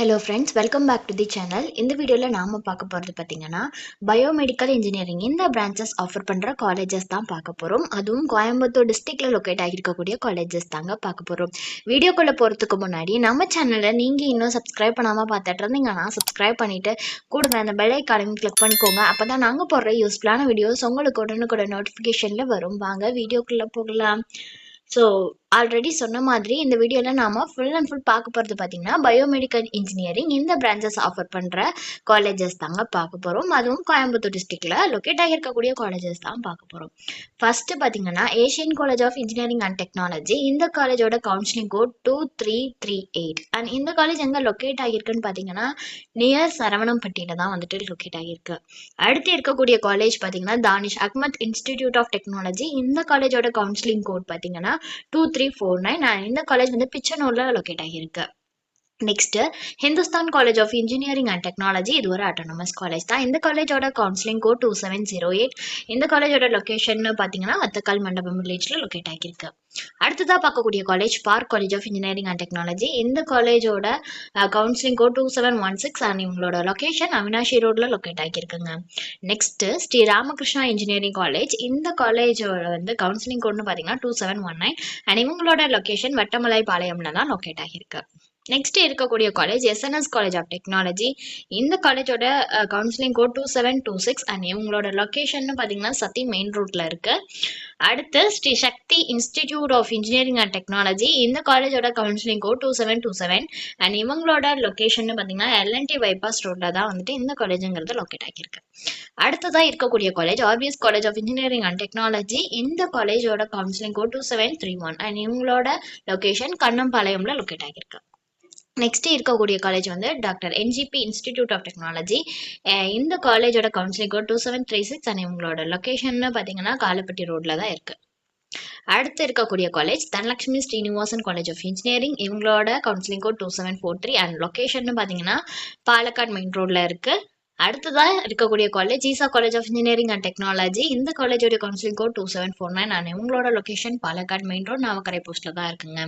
Hello friends, welcome back to the channel. இந்த வீடியோவில் நாம் பார்க்க போகிறது பார்த்தீங்கன்னா பயோமெடிக்கல் இன்ஜினியரிங் இந்த பிரான்ச்சஸ் ஆஃபர் பண்ணுற காலேஜஸ் தான் பார்க்க போகிறோம். அதுவும் கோயம்புத்தூர் டிஸ்ட்ரிக்டில் லொக்கேட் ஆகியிருக்கக்கூடிய காலேஜஸ் தாங்க பார்க்க போகிறோம். வீடியோக்குள்ளே போகிறதுக்கு முன்னாடி நம்ம சேனலை நீங்கள் இன்னும் சப்ஸ்கிரைப் பண்ணாமல் பார்த்துட்டு இருந்தீங்கன்னா சப்ஸ்கிரைப் பண்ணிவிட்டு கூட அந்த பெல் ஐக்கானையும் கிளிக் பண்ணிக்கோங்க. அப்போ தான் நாங்கள் போடுற யூஸ்ஃபுல்லான வீடியோஸ் உங்களுக்கு உடனுக்குடன் நோட்டிஃபிகேஷனில் வரும். வாங்க வீடியோக்குள்ளே போகலாம். ஸோ ஆல்ரெடி சொன்ன மாதிரி இந்த வீடியோவில் நாம் ஃபுல் அண்ட் ஃபுல் பார்க்க போகிறது பார்த்தீங்கன்னா பயோமெடிக்கல் இன்ஜினியரிங் இந்த பிரான்ச்சஸ் ஆஃபர் பண்ணுற காலேஜஸ் தாங்க பார்க்க போகிறோம். அதுவும் கோயம்புத்தூர் டிஸ்ட்ரிக்டில் லொக்கேட் ஆகியிருக்கக்கூடிய காலேஜஸ் தான் பார்க்க போகிறோம். ஃபர்ஸ்ட் பார்த்தீங்கன்னா Asian college of engineering and technology. இந்த காலேஜோட கவுன்சிலிங் கோட் 2338 அண்ட் இந்த காலேஜ் எங்கே லொக்கேட் ஆகியிருக்குன்னு பார்த்தீங்கன்னா நியர் சரவணம்பட்டியில் தான் வந்துட்டு லொக்கேட் ஆகியிருக்கு. அடுத்து இருக்கக்கூடிய காலேஜ் பார்த்தீங்கன்னா Danish Ahmed institute of technology. இந்த காலேஜோட கவுன்சிலிங் கோட் பார்த்தீங்கன்னா 2349 அண்ட் இந்த காலேஜ் வந்து பிச்சனூரில் லொக்கேட் ஆகியிருக்கு. Next Hindustan college of engineering and technology. இது ஒரு அட்டானமஸ் காலேஜ் தான். இந்த காலேஜோட கவுன்சிலிங் கோட் 2708. இந்த காலேஜோட லொக்கேஷன் பார்த்தீங்கன்னா அத்தக்கால் மண்டபம் வில்லேஜில் லொக்கேட் ஆகியிருக்கு. அடுத்ததாக பார்க்கக்கூடிய college park college of engineering and technology. இந்த காலேஜோட கவுன்சிலிங் கோட் 2716 அண்ட் இவங்களோட லொக்கேஷன் அவினாஷி ரோடில் லொக்கேட் ஆகியிருக்குங்க. Next Sri Ramakrishna engineering college. இந்த காலேஜோட வந்து கவுன்சிலிங் கோட்னு பார்த்தீங்கன்னா 2719 அண்ட் இவங்களோட லொக்கேஷன் வட்டமலை பாளையம்ல தான் லொக்கேட் ஆகியிருக்கு. நெக்ஸ்ட் இருக்கக்கூடிய college SNS college of technology. இந்த காலேஜோட கவுன்சிலிங் கோட் 2726 அண்ட் இவங்களோட லொக்கேஷன் பார்த்தீங்கன்னா சத்தி மெயின் ரோட்ல இருக்கு. அடுத்து Sri Sakthi institute of engineering and technology. இந்த காலேஜோட கவுன்சிலிங் கோட் 2727 அண்ட் இவங்களோட லொக்கேஷன் பார்த்தீங்கன்னா எல்என்டி பைபாஸ் ரோட்ல தான் வந்துட்டு இந்த காலேஜுங்கிறது லொக்கேட் ஆகியிருக்கு. அடுத்ததாக இருக்கக்கூடிய college RPS college of engineering and technology. இந்த காலேஜோட கவுன்சிலிங் கோட் 2731 அண்ட் இவங்களோட லொக்கேஷன் கண்ணம்பாளையம்ல லொக்கேட் ஆகியிருக்கு. நெக்ஸ்ட் இருக்கக்கூடிய காலேஜ் வந்து doctor NGP institute of technology. இந்த காலேஜோட கவுன்சிலிங் கோட் 2736 அண்ட் இவங்களோட லொக்கேஷன் பார்த்தீங்கன்னா காலப்பட்டி ரோட்ல தான் இருக்கு. அடுத்து இருக்கக்கூடிய college Dhanalakshmi Srinivasan college of engineering. இவங்களோட கவுன்சிலிங் கோட் 2743 அண்ட் லொக்கேஷன் பார்த்தீங்கன்னா பாலக்காடு மெயின் ரோட்ல இருக்கு. அடுத்ததாக இருக்கக்கூடிய college Easa college of engineering and technology. இந்த காலேஜோட கவுன்சிலிங் கோட் 2749 அண்ட் இவங்களோட location Palakkad main road Navakkarai போஸ்ட்ல தான் இருக்குங்க.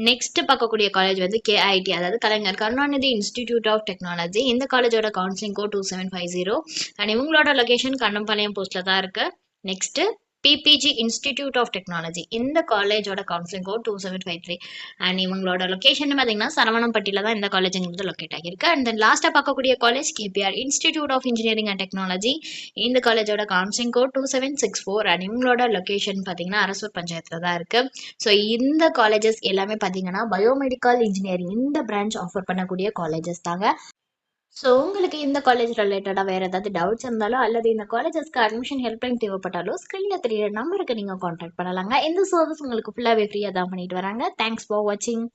நெக்ஸ்ட் பார்க்கக்கூடிய காலேஜ் வந்து கேஐடி, அதாவது கலைஞர் கருணாநிதி இன்ஸ்டிடியூட் ஆஃப் டெக்னாலஜி. இந்த காலேஜோட கவுன்சிலிங் கோட் 2750 அண்ட் இவங்களோட லொக்கேஷன் கண்ணம்பாளையம் போஸ்ட்ல தான் இருக்கு. Next PPG institute of technology. இந்த காலேஜோட கவுன்சிலிங் கோட் 2753 அண்ட் இவங்களோட லொக்கேஷன் பார்த்தீங்கன்னா சரவணம்பட்டியில் தான் இந்த காலேஜுங்கிறது லொக்கேட் ஆகியிருக்கு. அண்ட் தென் லாஸ்ட்டாக பார்க்கக்கூடிய college KPR institute of engineering and technology. இந்த காலேஜோட கவுன்சிலிங் கோட் 2764 அண்ட் இவங்களோட லொக்கேஷன் பார்த்தீங்கன்னா அரசூர் பஞ்சாயத்தில் தான் இருக்கு. ஸோ இந்த காலேஜஸ் எல்லாமே பார்த்தீங்கன்னா பயோமெடிக்கல் இன்ஜினியரிங் இந்த பிரான்ச் ஆஃபர் பண்ணக்கூடிய காலேஜஸ் தாங்க. ஸோ உங்களுக்கு இந்த காலேஜ் ரிலேட்டடாக வேறு ஏதாவது டவுட்ஸ் இருந்தாலும் அல்லது இந்த காலேஜஸ்க்கு அட்மிஷன் ஹெல்ப்லைன் தேவைப்பட்டாலும் ஸ்க்ரீனில் தெரியிற நம்பருக்கு நீங்கள் காண்டாக்ட் பண்ணலாங்க. இந்த சர்வீஸ் உங்களுக்கு ஃபுல்லாகவே ஃப்ரீயாக தான் பண்ணிட்டு வராங்க. தேங்க்ஸ் ஃபார் வாட்சிங்.